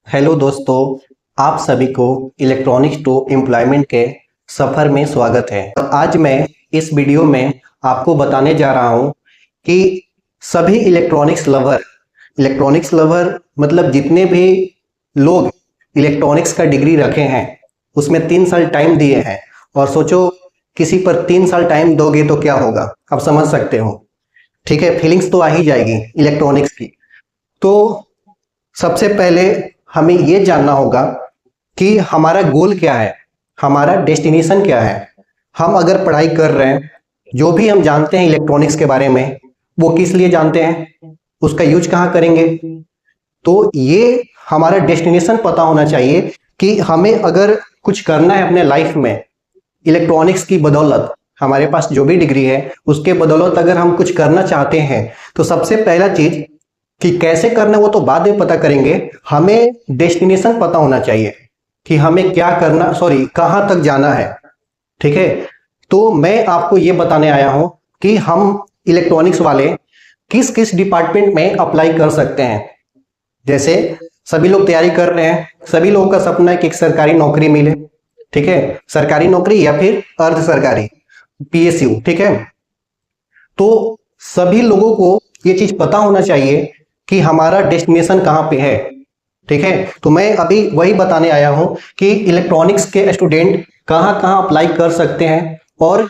Hello दोस्तों, आप सभी को इलेक्ट्रॉनिक्स टू एम्प्लॉयमेंट के सफ़र में स्वागत है। और आज मैं इस वीडियो में आपको बताने जा रहा हूं कि सभी इलेक्ट्रॉनिक्स लवर मतलब जितने भी लोग इलेक्ट्रॉनिक्स का डिग्री रखे हैं उसमें 3 साल टाइम दिए हैं। और सोचो किसी पर 3 साल टाइम दोगे तो क्या होगा, आप समझ सकते हो। ठीक है, फीलिंग्स तो आ ही जाएगी इलेक्ट्रॉनिक्स की। तो सबसे पहले हमें ये जानना होगा कि हमारा गोल क्या है, हमारा डेस्टिनेशन क्या है। हम अगर पढ़ाई कर रहे हैं, जो भी हम जानते हैं इलेक्ट्रॉनिक्स के बारे में, वो किस लिए जानते हैं, उसका यूज कहाँ करेंगे। तो ये हमारा डेस्टिनेशन पता होना चाहिए कि हमें अगर कुछ करना है अपने लाइफ में इलेक्ट्रॉनिक्स की बदौलत, हमारे पास जो भी डिग्री है उसके बदौलत अगर हम कुछ करना चाहते हैं तो सबसे पहला चीज कि कैसे करना वो तो बाद में पता करेंगे, हमें डेस्टिनेशन पता होना चाहिए कि हमें क्या करना, सॉरी कहाँ तक जाना है। ठीक है, तो मैं आपको ये बताने आया हूं कि हम इलेक्ट्रॉनिक्स वाले किस किस डिपार्टमेंट में अप्लाई कर सकते हैं। जैसे सभी लोग तैयारी कर रहे हैं, सभी लोगों का सपना है कि एक सरकारी नौकरी मिले। ठीक है, सरकारी नौकरी या फिर अर्ध सरकारी, पीएसयू। ठीक है, तो सभी लोगों को ये चीज पता होना चाहिए कि हमारा डेस्टिनेशन कहाँ पे है। ठीक है, तो मैं अभी वही बताने आया हूं कि इलेक्ट्रॉनिक्स के स्टूडेंट कहाँ कहाँ अप्लाई कर सकते हैं और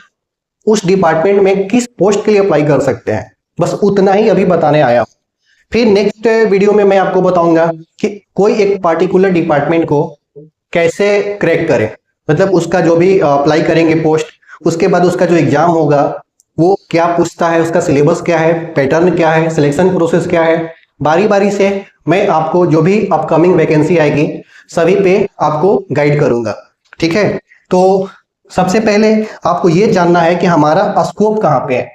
उस डिपार्टमेंट में किस पोस्ट के लिए अप्लाई कर सकते हैं। बस उतना ही अभी बताने आया हूं। फिर नेक्स्ट वीडियो में मैं आपको बताऊंगा कि कोई एक पार्टिकुलर डिपार्टमेंट को कैसे क्रैक करें, मतलब उसका जो भी अप्लाई करेंगे पोस्ट, उसके बाद उसका जो एग्जाम होगा वो क्या पूछता है, उसका सिलेबस क्या है, पैटर्न क्या है, सिलेक्शन प्रोसेस क्या है। बारी बारी से मैं आपको जो भी अपकमिंग वैकेंसी आएगी सभी पे आपको गाइड करूंगा। ठीक है, तो सबसे पहले आपको ये जानना है कि हमारा स्कोप कहाँ पे है।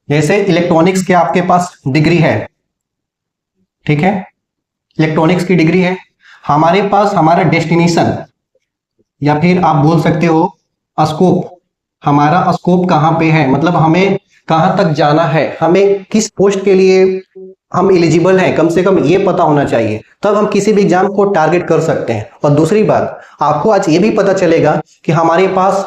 जैसे इलेक्ट्रॉनिक्स के आपके पास डिग्री है, ठीक है, इलेक्ट्रॉनिक्स की डिग्री है, हमारे पास हमारा डेस्टिनेशन या फिर आप बोल सकते हो स्कोप, हमारा स्कोप कहाँ पे है, मतलब हमें कहाँ तक जाना है, हमें किस पोस्ट के लिए हम एलिजिबल हैं, कम से कम ये पता होना चाहिए, तब हम किसी भी एग्जाम को टारगेट कर सकते हैं। और दूसरी बात, आपको आज ये भी पता चलेगा कि हमारे पास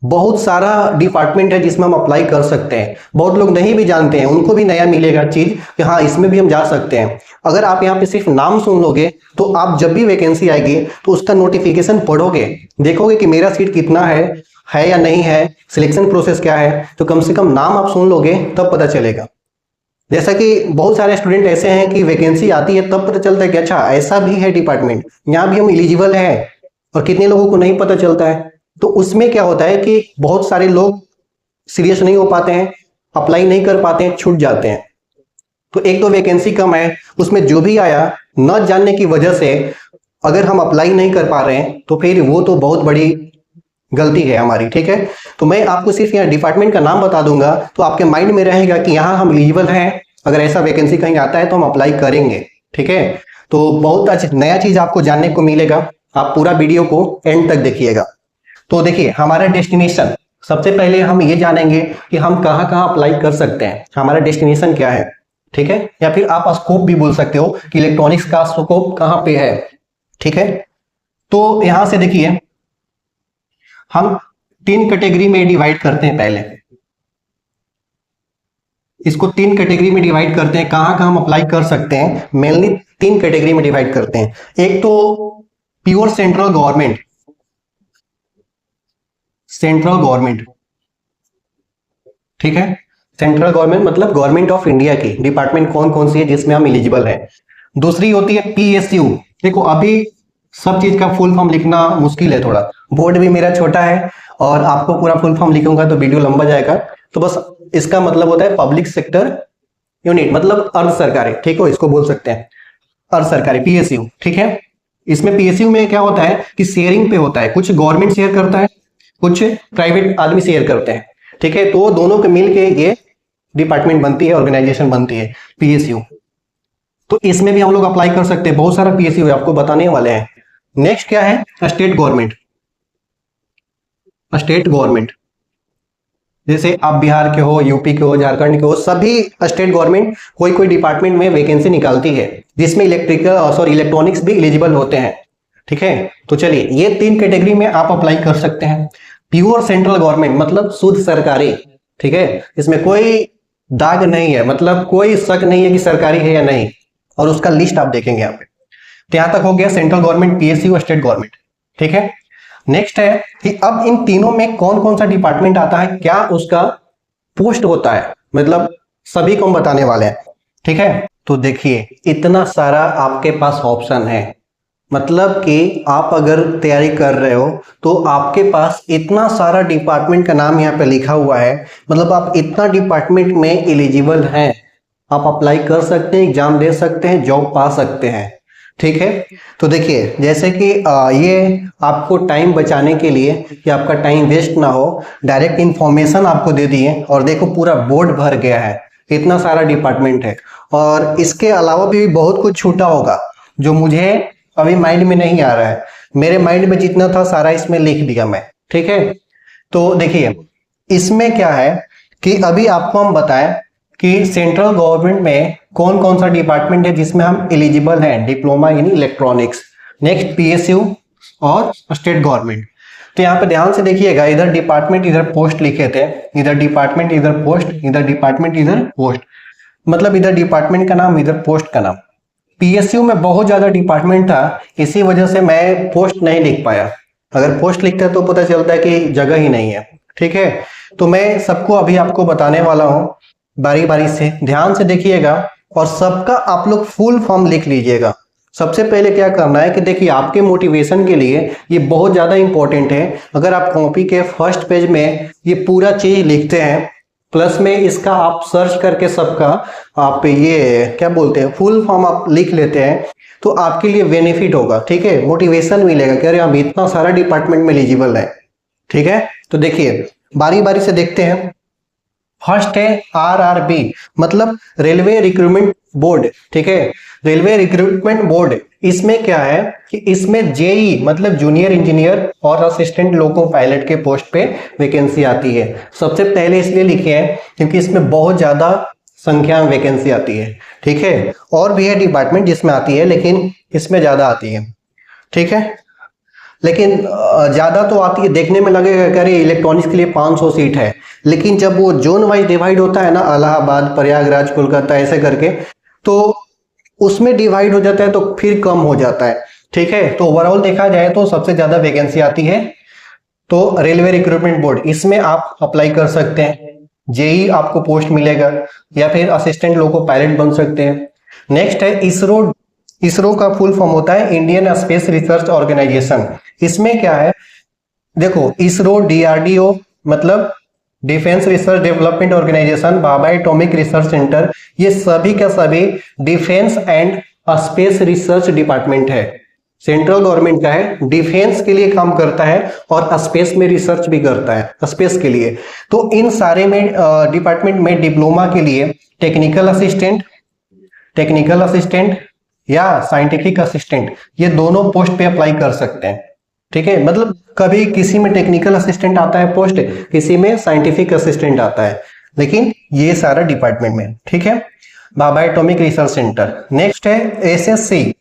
बहुत सारा डिपार्टमेंट है जिसमें हम अप्लाई कर सकते हैं। बहुत लोग नहीं भी जानते हैं, उनको भी नया मिलेगा चीज कि हाँ इसमें भी हम जा सकते हैं। अगर आप यहाँ पे सिर्फ नाम सुन लोगे तो आप जब भी वैकेंसी आएगी तो उसका नोटिफिकेशन पढ़ोगे, देखोगे कि मेरा सीट कितना है या नहीं है, सिलेक्शन प्रोसेस क्या है, तो कम से कम नाम आप सुन लोगे तब पता चलेगा। जैसा कि बहुत सारे स्टूडेंट ऐसे हैं कि वैकेंसी आती है तब पता चलता है कि अच्छा ऐसा भी है डिपार्टमेंट, यहाँ भी हम एलिजिबल हैं, और कितने लोगों को नहीं पता चलता है। तो उसमें क्या होता है कि बहुत सारे लोग सीरियस नहीं हो पाते हैं, अप्लाई नहीं कर पाते हैं, छूट जाते हैं। तो एक तो वैकेंसी कम है, उसमें जो भी आया न जानने की वजह से अगर हम अप्लाई नहीं कर पा रहे हैं तो फिर वो तो बहुत बड़ी गलती है हमारी। ठीक है, तो मैं आपको सिर्फ यहाँ डिपार्टमेंट का नाम बता दूंगा तो आपके माइंड में रहेगा कि यहाँ हम एलिजिबल हैं, अगर ऐसा वैकेंसी कहीं आता है तो हम अप्लाई करेंगे। ठीक है, तो बहुत अच्छा नया चीज आपको जानने को मिलेगा, आप पूरा वीडियो को एंड तक देखिएगा। तो देखिए हमारा डेस्टिनेशन, सबसे पहले हम ये जानेंगे कि हम कहाँ कहाँ अप्लाई कर सकते हैं, हमारा डेस्टिनेशन क्या है। ठीक है, या फिर आप स्कोप भी बोल सकते हो कि इलेक्ट्रॉनिक्स का स्कोप कहाँ पे है। ठीक है, तो यहां से देखिए हम 3 कैटेगरी में डिवाइड करते हैं। पहले इसको 3 कैटेगरी में डिवाइड करते हैं, कहाँ कहाँ हम अप्लाई कर सकते हैं, मेनली 3 कैटेगरी में डिवाइड करते हैं। एक तो pure central government, central government. ठीक है, सेंट्रल गवर्नमेंट मतलब गवर्नमेंट ऑफ इंडिया की डिपार्टमेंट कौन कौन सी है जिसमें हम एलिजिबल हैं। दूसरी होती है पीएसयू। देखो अभी सब चीज का फुल फॉर्म लिखना मुश्किल है थोड़ा, बोर्ड भी मेरा छोटा है और आपको पूरा फुल फॉर्म लिखूंगा तो वीडियो लंबा जाएगा। तो बस इसका मतलब होता है पब्लिक सेक्टर यूनिट, मतलब अर्ध सरकारी। ठीक हो, इसको बोल सकते हैं अर्ध सरकारी, पीएसयू। ठीक है, इसमें पीएसयू में क्या होता है कि शेयरिंग पे होता है, कुछ गवर्नमेंट शेयर करता है, कुछ प्राइवेट आदमी शेयर करते हैं। ठीक है, तो दोनों के मिलके ये डिपार्टमेंट बनती है, ऑर्गेनाइजेशन बनती है पीएसयू। तो इसमें भी हम लोग अप्लाई कर सकते हैं, बहुत सारा पीएसयू है, आपको बताने वाले हैं। नेक्स्ट क्या है, स्टेट गवर्नमेंट। स्टेट गवर्नमेंट जैसे आप बिहार के हो, यूपी के हो, झारखंड के हो, सभी स्टेट गवर्नमेंट कोई कोई डिपार्टमेंट में वैकेंसी निकालती है जिसमें इलेक्ट्रॉनिक्स भी एलिजिबल होते हैं। ठीक है, तो चलिए ये 3 कैटेगरी में आप अप्लाई कर सकते हैं। प्योर सेंट्रल गवर्नमेंट मतलब शुद्ध सरकारी, ठीक है, इसमें कोई दाग नहीं है, मतलब कोई शक नहीं है कि सरकारी है या नहीं, और उसका लिस्ट आप देखेंगे यहाँ पे। तो यहां तक हो गया central government, PSU, state government. ठीक है, नेक्स्ट है कि अब इन तीनों में कौन कौन सा डिपार्टमेंट आता है, क्या उसका पोस्ट होता है, मतलब सभी को हम बताने वाले हैं। ठीक है, तो देखिए इतना सारा आपके पास ऑप्शन है, मतलब कि आप अगर तैयारी कर रहे हो तो आपके पास इतना सारा डिपार्टमेंट का नाम यहाँ पे लिखा हुआ है, मतलब आप इतना डिपार्टमेंट में एलिजिबल हैं, आप अप्लाई कर सकते हैं, एग्जाम दे सकते हैं, जॉब पा सकते हैं। ठीक है, तो देखिए जैसे कि ये आपको टाइम बचाने के लिए कि आपका टाइम वेस्ट ना हो, डायरेक्ट इंफॉर्मेशन आपको दे दिए, और देखो पूरा बोर्ड भर गया है, इतना सारा डिपार्टमेंट है। और इसके अलावा भी बहुत कुछ छूटा होगा जो मुझे अभी माइंड में नहीं आ रहा है, मेरे माइंड में जितना था सारा इसमें लिख दिया मैं। ठीक है, तो देखिए इसमें क्या है कि अभी आपको हम बताएं कि सेंट्रल गवर्नमेंट में कौन कौन सा डिपार्टमेंट है जिसमें हम एलिजिबल हैं, diploma in electronics, next PSU और स्टेट गवर्नमेंट। तो यहाँ पे ध्यान से देखिएगा, इधर डिपार्टमेंट इधर पोस्ट लिखे थे, इधर डिपार्टमेंट इधर पोस्ट, इधर डिपार्टमेंट इधर पोस्ट, मतलब इधर डिपार्टमेंट का नाम इधर पोस्ट का नाम। पीएसयू में बहुत ज्यादा डिपार्टमेंट था, इसी वजह से मैं पोस्ट नहीं लिख पाया, अगर पोस्ट लिखता तो पता चलता है कि जगह ही नहीं है। ठीक है, तो मैं सबको अभी आपको बताने वाला हूं, बारी बारी से ध्यान से देखिएगा, और सबका आप लोग फुल फॉर्म लिख लीजिएगा। सबसे पहले क्या करना है कि देखिए आपके मोटिवेशन के लिए ये बहुत ज्यादा इंपॉर्टेंट है, अगर आप कॉपी के फर्स्ट पेज में ये पूरा चीज लिखते हैं, प्लस में इसका आप सर्च करके सबका आप ये क्या बोलते हैं फुल फॉर्म आप लिख लेते हैं, तो आपके लिए बेनिफिट होगा। ठीक है, मोटिवेशन मिलेगा कि अरे हम इतना सारा डिपार्टमेंट में एलिजिबल है। ठीक है, तो देखिए बारी बारी से देखते हैं। फर्स्ट है आरआरबी, मतलब रेलवे रिक्रूटमेंट बोर्ड। ठीक है, रेलवे रिक्रूटमेंट बोर्ड, इसमें क्या है कि इसमें जेई मतलब जूनियर इंजीनियर और असिस्टेंट लोको पायलट के पोस्ट पे वैकेंसी आती है। सबसे पहले इसलिए लिखे हैं क्योंकि इसमें बहुत ज्यादा संख्या में वैकेंसी आती है। ठीक है, और भी है डिपार्टमेंट जिसमें आती है, लेकिन इसमें ज्यादा आती है। ठीक है, लेकिन ज्यादा तो आती है, देखने में लगेगा कि अरे इलेक्ट्रॉनिक्स के लिए 500 सीट है, लेकिन जब वो जोन वाइज डिवाइड होता है ना, इलाहाबाद, प्रयागराज, कोलकाता ऐसे करके, तो उसमें डिवाइड हो जाता है तो फिर कम हो जाता है। ठीक है, तो ओवरऑल देखा जाए तो सबसे ज्यादा वैकेंसी आती है तो रेलवे रिक्रूटमेंट बोर्ड, इसमें आप अप्लाई कर सकते हैं, जेई आपको पोस्ट मिलेगा, या फिर असिस्टेंट लोको पायलट बन सकते हैं। नेक्स्ट है इसरो, इसरो का फुल फॉर्म होता है इंडियन स्पेस रिसर्च ऑर्गेनाइजेशन। इसमें क्या है, देखो इसरो, डीआरडीओ मतलब defence research development organisation, Bhabha atomic research centre, ये सभी का सभी defence and space research department है, सेंट्रल गवर्नमेंट का है, डिफेंस के लिए काम करता है और स्पेस में रिसर्च भी करता है स्पेस के लिए। तो इन सारे में डिपार्टमेंट में डिप्लोमा के लिए टेक्निकल असिस्टेंट या साइंटिफिक असिस्टेंट, ये दोनों पोस्ट पे अप्लाई कर सकते हैं। ठीक है, मतलब कभी किसी में टेक्निकल असिस्टेंट आता है पोस्ट, किसी में साइंटिफिक असिस्टेंट आता है, लेकिन ये सारा डिपार्टमेंट में। ठीक है, Bhabha atomic research centre. Next है एसएससी।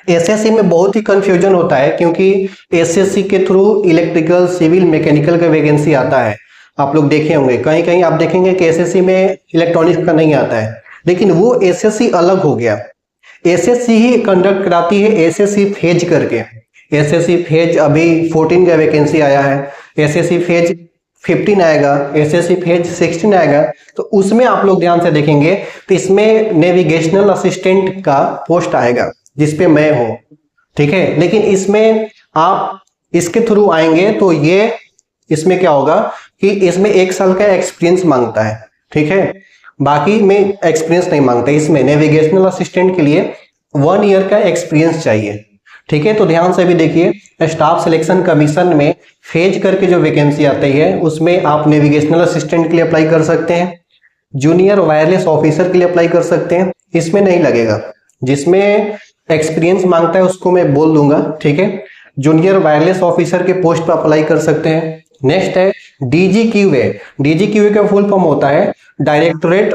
एसएससी में बहुत ही कंफ्यूजन होता है क्योंकि एसएससी के थ्रू इलेक्ट्रिकल, सिविल, मैकेनिकल का वैकेंसी आता है। आप लोग देखे होंगे, कहीं कहीं आप देखेंगे कि एसएससी में इलेक्ट्रॉनिक्स का नहीं आता है, लेकिन वो एसएससी अलग हो गया। एसएससी ही कंडक्ट कराती है एसएससी फेज करके। एसएससी फेज अभी 14 का वैकेंसी आया है, एसएससी फेज 15 आएगा, एसएससी फेज 16 आएगा। तो उसमें आप लोग ध्यान से देखेंगे तो इसमें नेविगेशनल असिस्टेंट का पोस्ट आएगा जिसपे मैं हूं। ठीक है, लेकिन इसमें आप इसके थ्रू आएंगे तो ये इसमें क्या होगा कि इसमें 1 साल का एक्सपीरियंस मांगता है। ठीक है, बाकी में एक्सपीरियंस नहीं मांगता, इसमें नेविगेशनल असिस्टेंट के लिए 1 ईयर का एक्सपीरियंस चाहिए। ठीक है, तो ध्यान से भी देखिए, स्टाफ सिलेक्शन कमीशन में फेज करके जो वैकेंसी आती है उसमें आप नेविगेशनल असिस्टेंट के लिए अप्लाई कर सकते हैं, जूनियर वायरलेस ऑफिसर के लिए अप्लाई कर सकते हैं, इसमें नहीं लगेगा। जिसमें एक्सपीरियंस मांगता है उसको मैं बोल दूंगा। ठीक है, जूनियर वायरलेस ऑफिसर के पोस्ट पर अप्लाई कर सकते हैं, नेक्स्ट है डीजीक्यूए। डीजीक्यूए का फुल फॉर्म होता है directorate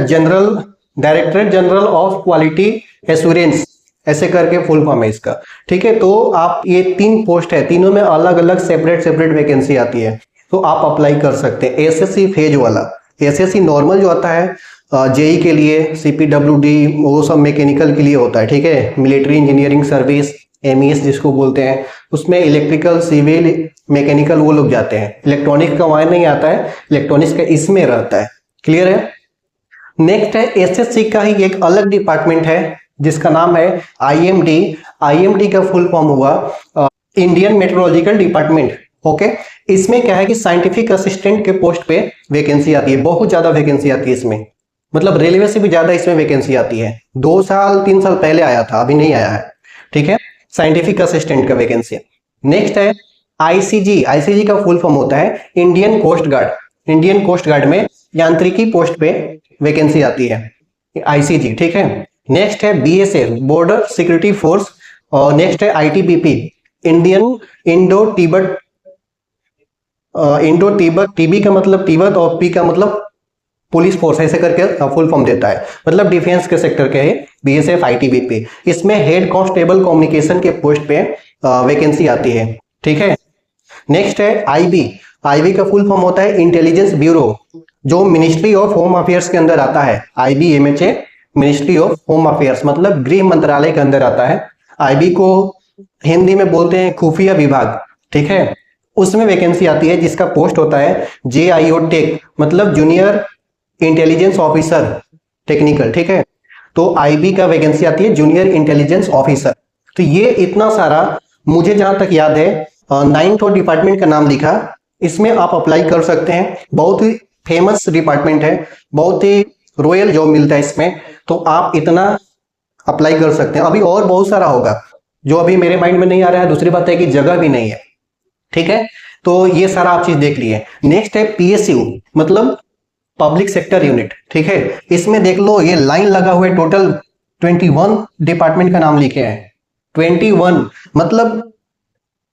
general of quality assurance, ऐसे करके फुल फॉर्म है इसका। ठीक है, तो आप ये 3 पोस्ट है, तीनों में अलग अलग सेपरेट सेपरेट वैकेंसी आती है, तो आप अप्लाई कर सकते हैं। एसएससी फेज वाला, एसएससी नॉर्मल जो आता है जेई के लिए, सीपीडब्ल्यूडी वो सब मैकेनिकल के लिए होता है। ठीक है, मिलिट्री इंजीनियरिंग सर्विस, एमईएस जिसको बोलते हैं, उसमें इलेक्ट्रिकल, सिविल, मैकेनिकल वो लोग जाते हैं। इलेक्ट्रॉनिक्स का वहां नहीं आता है, इलेक्ट्रॉनिक्स का इसमें रहता है। क्लियर है। नेक्स्ट है एसएससी का ही एक अलग डिपार्टमेंट है जिसका नाम है आईएमडी। आईएमडी का फुल फॉर्म हुआ इंडियन मेट्रोलॉजिकल डिपार्टमेंट। ओके, इसमें क्या है कि साइंटिफिक असिस्टेंट के पोस्ट पे वैकेंसी आती है, बहुत ज्यादा वैकेंसी आती है इसमें, मतलब रेलवे से भी ज्यादा इसमें वैकेंसी आती है। 2 साल 3 साल पहले आया था, अभी नहीं आया है। ठीक है, साइंटिफिक असिस्टेंट का वैकेंसी। नेक्स्ट है आईसीजी। आईसीजी का फुल फॉर्म होता है Indian coast guard. Indian coast guard में यांत्रिकी पोस्ट पे वैकेंसी आती है, आईसीजी। ठीक है, नेक्स्ट है बीएसएफ, बॉर्डर सिक्योरिटी फोर्स। और नेक्स्ट है ITBP, Indian Indo Tibet, TB का मतलब तिब्बत और पी का मतलब पुलिस फोर्स, ऐसे करके फुल फॉर्म देता है, मतलब डिफेंस के सेक्टर के है बीएसएफ आईटीबीपी। इसमें हेड कांस्टेबल कम्युनिकेशन के पोस्ट पे वैकेंसी आती है। ठीक है, नेक्स्ट है आईबी। आईबी का फुल फॉर्म होता है इंटेलिजेंस ब्यूरो, जो मिनिस्ट्री ऑफ होम अफेयर्स के अंदर आता है। आईबीएमएचए, मिनिस्ट्री ऑफ होम अफेयर्स, मतलब गृह मंत्रालय के अंदर आता है। आईबी को हिंदी में बोलते हैं खुफिया विभाग। ठीक है, उसमें वैकेंसी आती है जिसका पोस्ट होता है जेआईओ टेक, मतलब जूनियर इंटेलिजेंस ऑफिसर टेक्निकल। ठीक है, तो आईबी का वैकेंसी आती है जूनियर इंटेलिजेंस ऑफिसर। तो ये इतना सारा मुझे जहां तक याद है 9 डिपार्टमेंट का नाम लिखा, इसमें आप अप्लाई कर सकते हैं। बहुत ही फेमस डिपार्टमेंट है, बहुत ही रॉयल जॉब मिलता है इसमें, तो आप इतना अप्लाई कर सकते हैं। अभी और बहुत सारा होगा जो अभी मेरे माइंड में नहीं आ रहा है। दूसरी बात है कि जगह भी नहीं है। ठीक है, तो ये सारा आप चीज देख लिए। नेक्स्ट है पीएसयू, मतलब पब्लिक सेक्टर यूनिट। ठीक है, इसमें देख लो ये लाइन लगा हुआ है, टोटल 21 डिपार्टमेंट का नाम लिखे हैं। 21 मतलब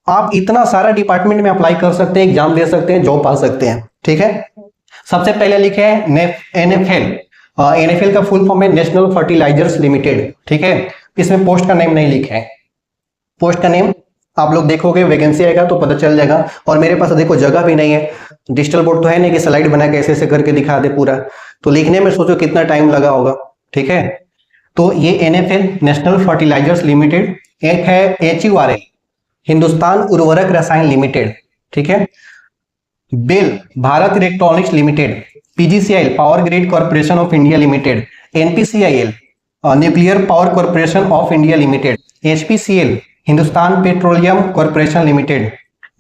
आप इतना सारा डिपार्टमेंट में अप्लाई कर सकते हैं, एग्जाम दे सकते हैं, जॉब पा सकते हैं। ठीक है, सबसे पहले लिखे हैं एनएफएल। एनएफएल का फुल फॉर्म है नेशनल फर्टिलाइजर्स लिमिटेड। ठीक है, इसमें पोस्ट का नेम नहीं लिखा है, पोस्ट का नेम आप लोग देखोगे, वैकेंसी आएगा तो पता चल जाएगा। और मेरे पास देखो जगह भी नहीं है, डिजिटल बोर्ड तो है नहीं कि स्लाइड बना के ऐसे ऐसे करके दिखा दे पूरा, तो लिखने में सोचो कितना टाइम लगा होगा। ठीक है, तो ये एनएफएल नेशनल फर्टिलाइजर्स लिमिटेड। एक है एचयूआरएल, हिंदुस्तान उर्वरक रसायन लिमिटेड। ठीक है, BEL Bharat electronics limited, PGCIL power grid corporation of India limited, NPCIL nuclear power corporation of India limited, HPCL Hindustan petroleum corporation limited,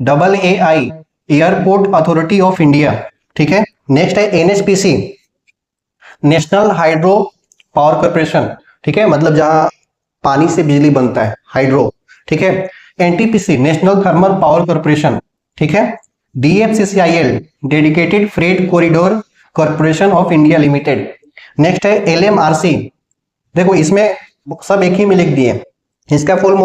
AAI airport authority of India. ठीक है, next है NHPC national hydro power corporation. ठीक है, मतलब जहां पानी से बिजली बनता है, हाइड्रो। ठीक है, NTPC national thermal power corporation. ठीक है, DFCCIL dedicated freight corridor corporation of India limited. Next है एलएमआरसी, देखो इसमें सब एक ही में लिख दिए, इसका फुल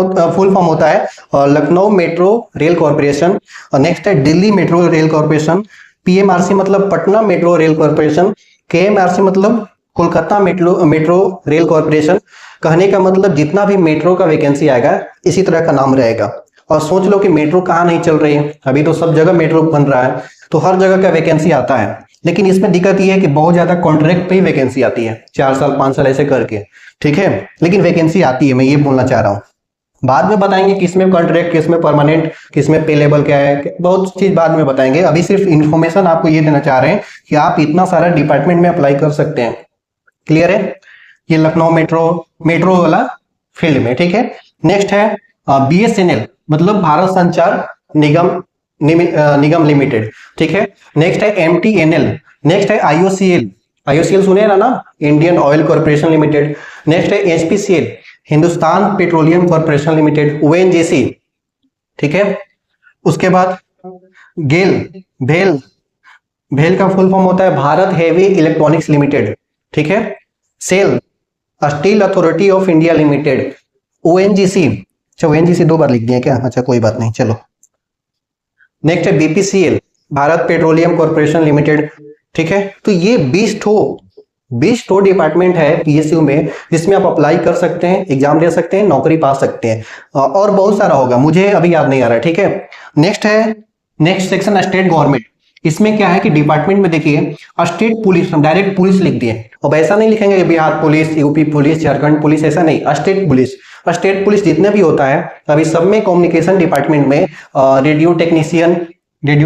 फॉर्म होता है लखनऊ मेट्रो रेल कॉर्पोरेशन। और नेक्स्ट है Delhi metro rail corporation. PMRC मतलब पटना मेट्रो रेल कॉर्पोरेशन। केएमआरसी मतलब कोलकाता मेट्रो रेल कॉर्पोरेशन। कहने का मतलब जितना भी मेट्रो का वैकेंसी आएगा इसी तरह का नाम रहेगा। और सोच लो कि मेट्रो कहाँ नहीं चल रही है, अभी तो सब जगह मेट्रो बन रहा है, तो हर जगह का वैकेंसी आता है। लेकिन इसमें दिक्कत यह है कि बहुत ज्यादा कॉन्ट्रैक्ट पे ही वैकेंसी आती है, 4 साल 5 साल ऐसे करके। ठीक है, लेकिन वैकेंसी आती है, मैं ये बोलना चाह रहा हूँ। बाद में बताएंगे किसमें कॉन्ट्रैक्ट, किसमें परमानेंट, किसमें पे लेवल क्या है, बहुत चीज बाद में बताएंगे। अभी सिर्फ इन्फॉर्मेशन आपको ये देना चाह रहे हैं कि आप इतना सारा डिपार्टमेंट में अप्लाई कर सकते हैं। क्लियर है, ये लखनऊ मेट्रो वाला फील्ड में। ठीक है, नेक्स्ट है बीएसएनएल मतलब भारत संचार निगम लिमिटेड। ठीक है, नेक्स्ट है एमटीएनएल। नेक्स्ट है आईओसीएल सुने ना, Indian oil corporation limited. Next है HPCL Hindustan petroleum corporation limited, ONGC. ठीक है, उसके बाद भेल का फुल फॉर्म होता है भारत हेवी इलेक्ट्रॉनिक्स लिमिटेड। ठीक है, SAIL steel authority of India limited, ONGC. अच्छा, ओएनजीसी 2 बार लिख दिया क्या? अच्छा कोई बात नहीं, चलो। नेक्स्ट है BPCL, Bharat petroleum corporation limited, ठीक है। तो ये 20 ठो डिपार्टमेंट है पीएसयू में जिसमें आप अप्लाई कर सकते हैं, एग्जाम दे सकते हैं, नौकरी पा सकते हैं, और बहुत सारा होगा, मुझे अभी याद नहीं आ रहा है, ठीक है। Next section state government. इसमें क्या है कि डिपार्टमेंट में देखिए स्टेट पुलिस, हम डायरेक्ट पुलिस लिख दिए। अब ऐसा नहीं लिखेंगे कि Bihar police, UP police, Jharkhand police, ऐसा नहीं, स्टेट पुलिस। स्टेट पुलिस जितने भी होता है अभी सब में कम्युनिकेशन डिपार्टमेंट में रेडियो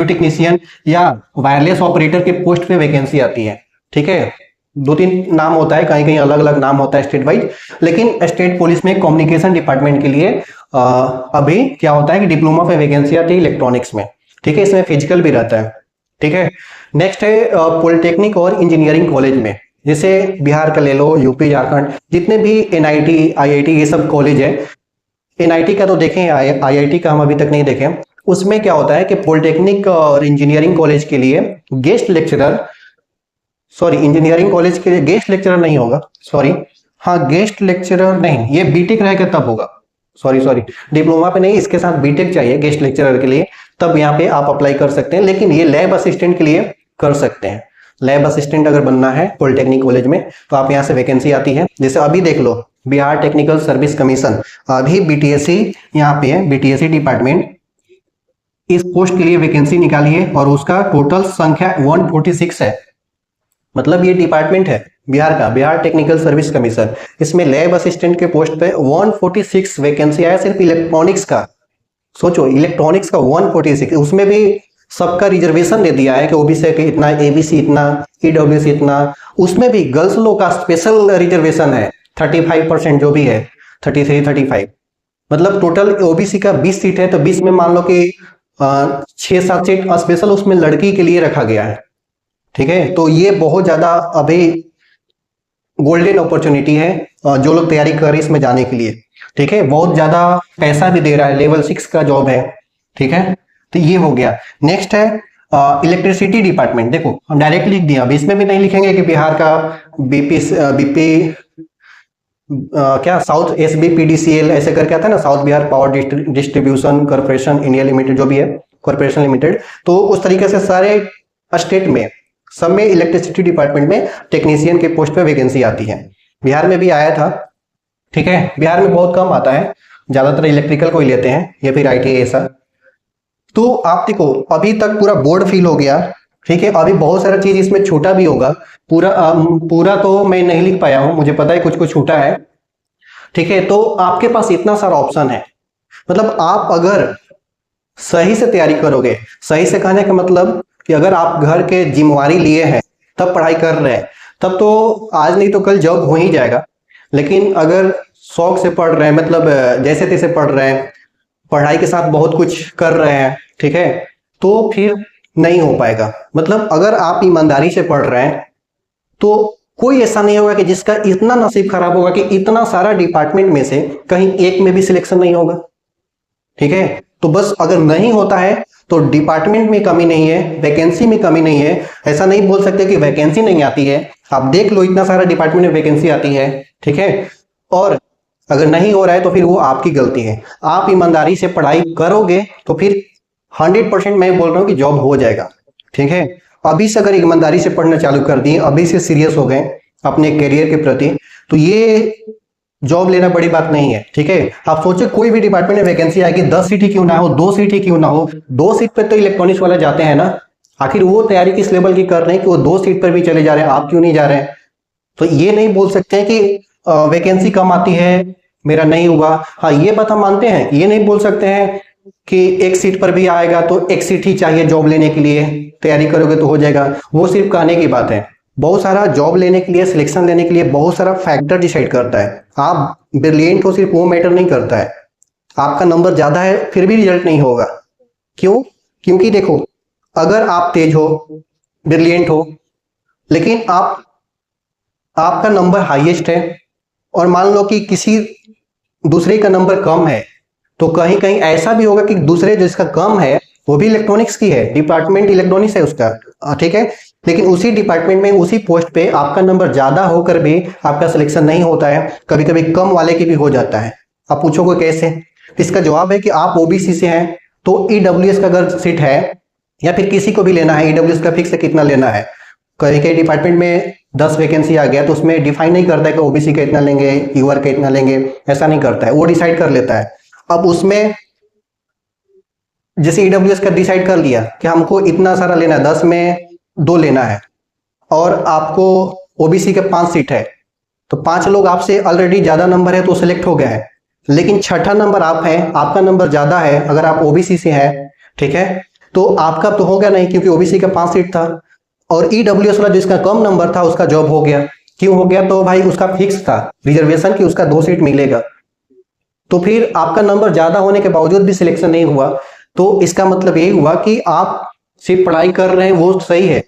टेक्नीशियन या वायरलेस ऑपरेटर के पोस्ट पे वैकेंसी आती है, ठीक है। 2-3 नाम होता है, कहीं कहीं अलग अलग नाम होता है स्टेट वाइज, लेकिन स्टेट पुलिस में कम्युनिकेशन डिपार्टमेंट के लिए अभी क्या होता है कि डिप्लोमा पे वैकेंसी आती है इलेक्ट्रॉनिक्स में, ठीक है। इसमें फिजिकल भी रहता है, ठीक है। नेक्स्ट है पॉलिटेक्निक और इंजीनियरिंग कॉलेज में, जैसे बिहार का ले लो, यूपी, झारखंड, जितने भी एनआईटी, आईआईटी ये सब कॉलेज है। एनआईटी का तो देखें, आईआईटी का हम अभी तक नहीं देखें। उसमें क्या होता है कि पॉलिटेक्निक और इंजीनियरिंग कॉलेज के लिए guest lecturer, sorry engineering college के लिए गेस्ट लेक्चरर नहीं होगा, सॉरी, हाँ गेस्ट लेक्चरर नहीं, ये बीटेक रहेगा तब होगा, सॉरी डिप्लोमा पे नहीं, इसके साथ बीटेक चाहिए गेस्ट लेक्चरर के लिए, तब यहाँ पे आप अप्लाई कर सकते हैं। लेकिन ये लैब असिस्टेंट के लिए कर सकते हैं। लैब असिस्टेंट अगर बनना है पॉलिटेक्निक कॉलेज में तो आप यहाँ से वैकेंसी आती है। जैसे अभी देख लो बिहार टेक्निकल सर्विस कमीशन, अभी बीटीएससी यहाँ पे है, बीटीएससी डिपार्टमेंट इस पोस्ट के लिए वैकेंसी निकाली है और उसका टोटल संख्या 146 है। मतलब ये डिपार्टमेंट है बिहार का, बिहार टेक्निकल सर्विस कमीशन, इसमें लैब असिस्टेंट के पोस्ट पे 146 वैकेंसी आया सिर्फ इलेक्ट्रॉनिक्स का। सोचो इलेक्ट्रॉनिक्स का 146, उसमें भी सबका रिजर्वेशन दे दिया है कि ओबीसी के इतना, एबीसी इतना, ईडब्ल्यूसी इतना, उसमें भी गर्ल्स लोग का स्पेशल रिजर्वेशन है 35% जो भी है, 33, 35, मतलब टोटल ओबीसी का 20 सीट है तो 20 में मान लो कि 6-7 सीट स्पेशल उसमें लड़की के लिए रखा गया है, ठीक है। तो ये बहुत ज्यादा अभी गोल्डन अपॉर्चुनिटी है जो लोग तैयारी कर रहे हैं इसमें जाने के लिए, ठीक है। बहुत ज्यादा पैसा भी दे रहा है, लेवल 6 का जॉब है, ठीक है। तो ये हो गया। नेक्स्ट है इलेक्ट्रिसिटी डिपार्टमेंट। देखो हम डायरेक्ट लिख दिया, अब इसमें भी नहीं लिखेंगे कि बिहार का बीपी क्या साउथ एसबीपीडीसीएल ऐसे करके आता है ना, south Bihar power distribution corporation India limited, जो भी है कॉर्पोरेशन लिमिटेड। तो उस तरीके से सारे स्टेट में सब में इलेक्ट्रिसिटी डिपार्टमेंट में टेक्नीशियन के पोस्ट पे वैकेंसी आती है। बिहार में भी आया था, ठीक है। बिहार में बहुत कम आता है, ज्यादातर इलेक्ट्रिकल को ही लेते हैं या फिर आईटी ऐसा। तो आप देखो अभी तक पूरा बोर्ड फिल हो गया, ठीक है। अभी बहुत सारा चीज इसमें छूटा भी होगा, पूरा तो मैं नहीं लिख पाया हूं, मुझे पता है कुछ कुछ छूटा है, ठीक है। तो आपके पास इतना सारा ऑप्शन है, मतलब आप अगर सही से तैयारी करोगे, सही से कहने का मतलब कि अगर आप घर के जिम्मेवारी लिए हैं तब पढ़ाई कर रहे हैं, तब तो आज नहीं तो कल जॉब हो ही जाएगा। लेकिन अगर शौक से पढ़ रहे हैं, मतलब जैसे तैसे पढ़ रहे हैं, पढ़ाई के साथ बहुत कुछ कर रहे हैं, ठीक है, तो फिर नहीं हो पाएगा। मतलब अगर आप ईमानदारी से पढ़ रहे हैं तो कोई ऐसा नहीं होगा कि जिसका इतना नसीब खराब होगा कि इतना सारा डिपार्टमेंट में से कहीं एक में भी सिलेक्शन नहीं होगा, ठीक है। तो बस अगर नहीं होता है तो डिपार्टमेंट में कमी नहीं है, वैकेंसी में कमी नहीं है। ऐसा नहीं बोल सकते कि वैकेंसी नहीं आती है, आप देख लो इतना सारा डिपार्टमेंट में वैकेंसी आती है, ठीक है। और अगर नहीं हो रहा है तो फिर वो आपकी गलती है। आप ईमानदारी से पढ़ाई करोगे तो फिर 100% मैं बोल रहा हूँ कि जॉब हो जाएगा, ठीक है। अभी से अगर ईमानदारी से पढ़ना चालू कर दिए, अभी से सीरियस हो गए अपने करियर के प्रति, तो ये जॉब लेना बड़ी बात नहीं है, ठीक है। आप सोचे कोई भी डिपार्टमेंट में वैकेंसी आएगी, 10 सीट ही क्यों ना हो, 2 सीट ही क्यों ना हो, 2 सीट पर तो इलेक्ट्रॉनिक्स वाले जाते हैं ना। आखिर वो तैयारी किस लेवल की कर रहे हैं कि वो 2 सीट पर भी चले जा रहे हैं, आप क्यों नहीं जा रहे हैं। तो ये नहीं बोल सकते हैं कि वैकेंसी कम आती है मेरा नहीं हुआ। हाँ ये बात हम मानते हैं, ये नहीं बोल सकते हैं कि एक सीट पर भी आएगा तो एक सीट ही चाहिए जॉब लेने के लिए, तैयारी करोगे तो हो जाएगा, वो सिर्फ कहने की बात है। बहुत सारा जॉब लेने के लिए, सिलेक्शन लेने के लिए बहुत सारा फैक्टर डिसाइड करता है। आप ब्रिलियंट हो सिर्फ वो मैटर नहीं करता है, आपका नंबर ज्यादा है फिर भी रिजल्ट नहीं होगा। क्यों? क्योंकि देखो अगर आप तेज हो, ब्रिलियंट हो, लेकिन आपका नंबर हाईएस्ट है और मान लो कि किसी दूसरे का नंबर कम है, तो कहीं कहीं ऐसा भी होगा कि दूसरे जिसका कम है वो भी इलेक्ट्रॉनिक्स की है, डिपार्टमेंट इलेक्ट्रॉनिक्स है उसका, ठीक है, लेकिन उसी डिपार्टमेंट में उसी पोस्ट पे आपका नंबर ज्यादा होकर भी आपका सिलेक्शन नहीं होता है, कभी कभी कम वाले की भी हो जाता है। आप पूछोगे कैसे? इसका जवाब है कि आप ओबीसी से हैं, तो ईडब्ल्यूएस का अगर सीट है या फिर किसी को भी लेना है, ईडब्ल्यूएस का फिक्स कितना लेना है, कई कई डिपार्टमेंट में 10 वैकेंसी आ गया तो उसमें डिफाइन नहीं करता है कि ओबीसी का इतना लेंगे, यूआर का इतना लेंगे, ऐसा नहीं करता है, वो डिसाइड कर लेता है। अब उसमें जैसे ईडब्ल्यूएस का डिसाइड कर लिया कि हमको इतना सारा लेना है, 10 में 2 लेना है, और आपको ओबीसी के 5 सीट है, तो 5 लोग आपसे ऑलरेडी ज्यादा नंबर है तो सिलेक्ट हो गया है। लेकिन छठा नंबर आप है, आपका नंबर ज्यादा है, अगर आप ओबीसी से है, ठीक है, तो आपका तो हो गया नहीं क्योंकि ओबीसी का 5 सीट था, और ईडब्ल्यूएस वाला जिसका कम नंबर था उसका जॉब हो गया। क्यों हो गया? तो भाई उसका फिक्स था रिजर्वेशन की उसका 2 सीट मिलेगा, तो फिर आपका नंबर ज्यादा होने के बावजूद भी सिलेक्शन नहीं हुआ। तो इसका मतलब यही हुआ कि आप सिर्फ पढ़ाई कर रहे हैं वो सही है,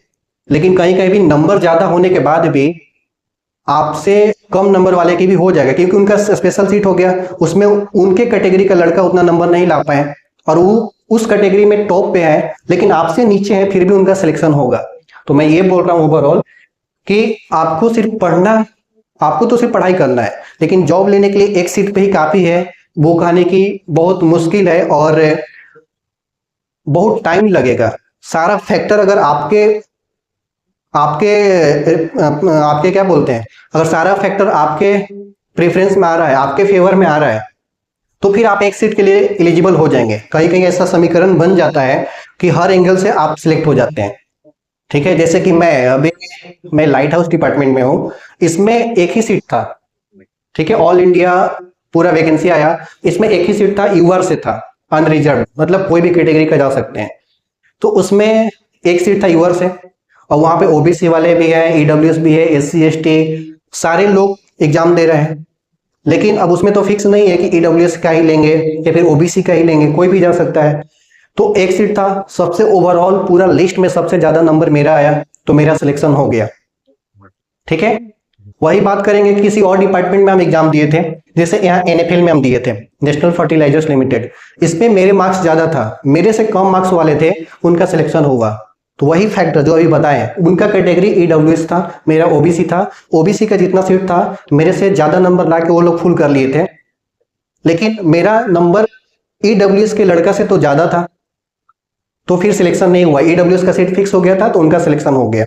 लेकिन कहीं कहीं भी नंबर ज्यादा होने के बाद भी आपसे कम नंबर वाले की भी हो जाएगा, क्योंकि उनका स्पेशल सीट हो गया, उसमें उनके कैटेगरी का लड़का उतना नंबर नहीं ला पाए और वो उस कैटेगरी में टॉप पे है, लेकिन आपसे नीचे है, फिर भी उनका सिलेक्शन होगा। तो मैं ये बोल रहा हूँ ओवरऑल कि आपको सिर्फ पढ़ना, आपको तो सिर्फ पढ़ाई करना है, लेकिन जॉब लेने के लिए एक सीट पे ही काफी है, वो कहने की बहुत मुश्किल है और बहुत टाइम लगेगा। सारा फैक्टर अगर आपके आपके आपके क्या बोलते हैं, अगर सारा फैक्टर आपके प्रेफरेंस में आ रहा है, आपके फेवर में आ रहा है, तो फिर आप एक सीट के लिए एलिजिबल हो जाएंगे। कहीं कहीं ऐसा समीकरण बन जाता है कि हर एंगल से आप सिलेक्ट हो जाते हैं, ठीक है। जैसे कि मैं लाइट हाउस डिपार्टमेंट में हूं, इसमें एक ही सीट था, ठीक है, ऑल इंडिया पूरा वैकेंसी आया, इसमें एक ही सीट था, यूआर से था, अनरिजर्व, मतलब कोई भी कैटेगरी का जा सकते हैं, तो उसमें एक सीट था यूआर से, और वहां पे ओबीसी वाले भी हैं, ईडब्ल्यूएस भी है, एससी एसटी सारे लोग एग्जाम दे रहे हैं। लेकिन अब उसमें तो फिक्स नहीं है कि ईडब्ल्यूएस का ही लेंगे या फिर ओबीसी का ही लेंगे, कोई भी जा सकता है। तो एक सीट था, सबसे ओवरऑल पूरा लिस्ट में सबसे ज्यादा नंबर मेरा आया, तो मेरा सिलेक्शन हो गया, ठीक है। वही बात करेंगे किसी और डिपार्टमेंट में हम एग्जाम दिए थे, जैसे यहाँ एनएफएल में हम दिए थे, नेशनल फर्टिलाइजर्स लिमिटेड, इसमें मेरे मार्क्स ज्यादा था, मेरे से कम मार्क्स वाले थे, उनका सिलेक्शन हुआ। तो वही फैक्टर जो अभी बताए, उनका कैटेगरी ईडब्ल्यूएस था, मेरा ओबीसी था, ओबीसी का जितना सीट था मेरे से ज्यादा नंबर ला के वो लोग फुल कर लिए थे, लेकिन मेरा नंबर ईडब्ल्यूएस के लड़का से तो ज्यादा था, तो फिर सिलेक्शन नहीं हुआ, ईडब्ल्यूएस का सीट फिक्स हो गया था तो उनका सिलेक्शन हो गया।